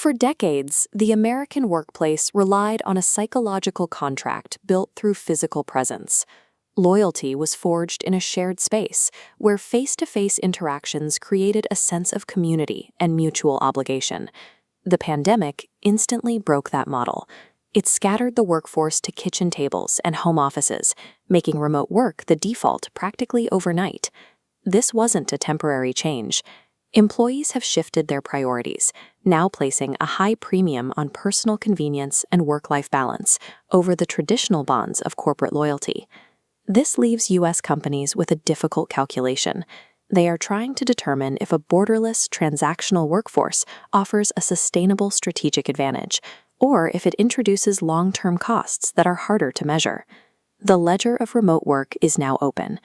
For decades, the American workplace relied on a psychological contract built through physical presence. Loyalty was forged in a shared space, where face-to-face interactions created a sense of community and mutual obligation. The pandemic instantly broke that model. It scattered the workforce to kitchen tables and home offices, making remote work the default practically overnight. This wasn't a temporary change. Employees have shifted their priorities, now placing a high premium on personal convenience and work-life balance over the traditional bonds of corporate loyalty. This leaves U.S. companies with a difficult calculation. They are trying to determine if a borderless, transactional workforce offers a sustainable strategic advantage, or if it introduces long-term costs that are harder to measure. The ledger of remote work is now open.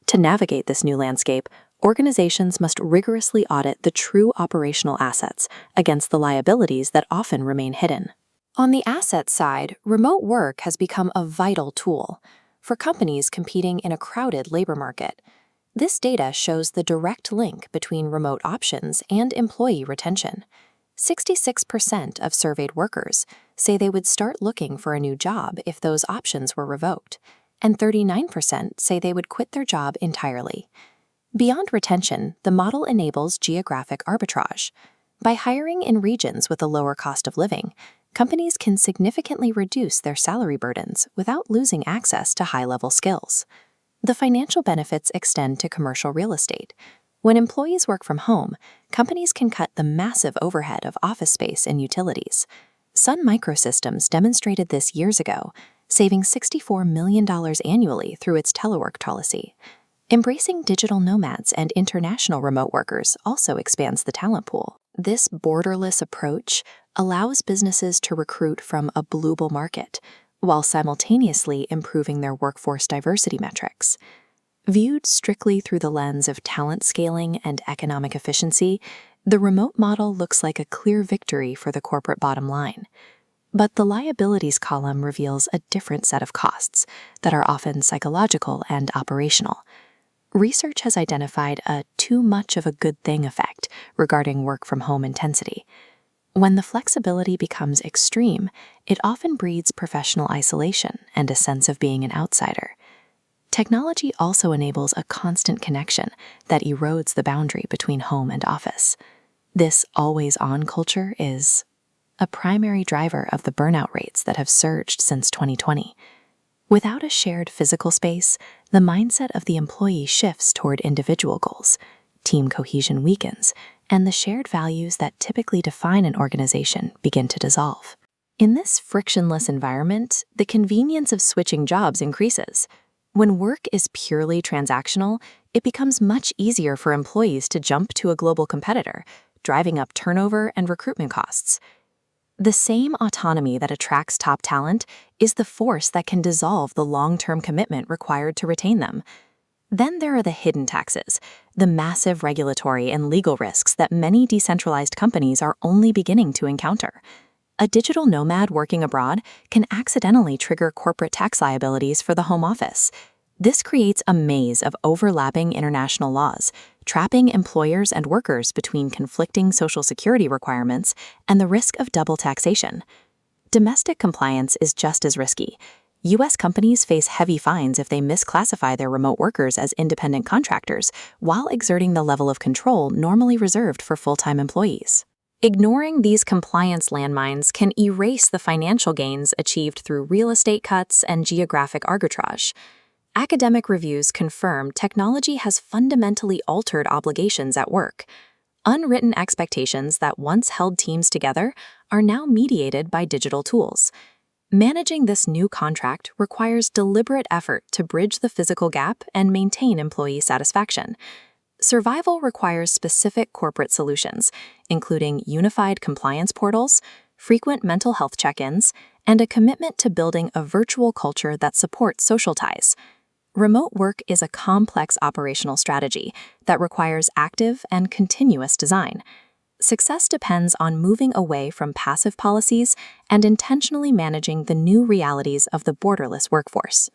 To navigate this new landscape, organizations must rigorously audit the true operational assets against the liabilities that often remain hidden. On the asset side, remote work has become a vital tool for companies competing in a crowded labor market. This data shows the direct link between remote options and employee retention. 66% of surveyed workers say they would start looking for a new job if those options were revoked, and 39% say they would quit their job entirely. Beyond retention, the model enables geographic arbitrage. By hiring in regions with a lower cost of living, companies can significantly reduce their salary burdens without losing access to high-level skills. The financial benefits extend to commercial real estate. When employees work from home, companies can cut the massive overhead of office space and utilities. Sun Microsystems demonstrated this years ago, saving $64 million annually through its telework policy. Embracing digital nomads and international remote workers also expands the talent pool. This borderless approach allows businesses to recruit from a global market, while simultaneously improving their workforce diversity metrics. Viewed strictly through the lens of talent scaling and economic efficiency, the remote model looks like a clear victory for the corporate bottom line. But the liabilities column reveals a different set of costs that are often psychological and operational. Research has identified a too much of a good thing effect regarding work-from-home intensity. When the flexibility becomes extreme, it often breeds professional isolation and a sense of being an outsider. Technology also enables a constant connection that erodes the boundary between home and office. This always-on culture is a primary driver of the burnout rates that have surged since 2020. Without a shared physical space, the mindset of the employee shifts toward individual goals, team cohesion weakens, and the shared values that typically define an organization begin to dissolve. In this frictionless environment, the convenience of switching jobs increases. When work is purely transactional, it becomes much easier for employees to jump to a global competitor, driving up turnover and recruitment costs. The same autonomy that attracts top talent is the force that can dissolve the long-term commitment required to retain them. Then there are the hidden taxes, the massive regulatory and legal risks that many decentralized companies are only beginning to encounter. A digital nomad working abroad can accidentally trigger corporate tax liabilities for the home office. This creates a maze of overlapping international laws, trapping employers and workers between conflicting social security requirements and the risk of double taxation. Domestic compliance is just as risky. U.S. companies face heavy fines if they misclassify their remote workers as independent contractors while exerting the level of control normally reserved for full-time employees. Ignoring these compliance landmines can erase the financial gains achieved through real estate cuts and geographic arbitrage. Academic reviews confirm technology has fundamentally altered obligations at work. Unwritten expectations that once held teams together are now mediated by digital tools. Managing this new contract requires deliberate effort to bridge the physical gap and maintain employee satisfaction. Survival requires specific corporate solutions, including unified compliance portals, frequent mental health check-ins, and a commitment to building a virtual culture that supports social ties. Remote work is a complex operational strategy that requires active and continuous design. Success depends on moving away from passive policies and intentionally managing the new realities of the borderless workforce.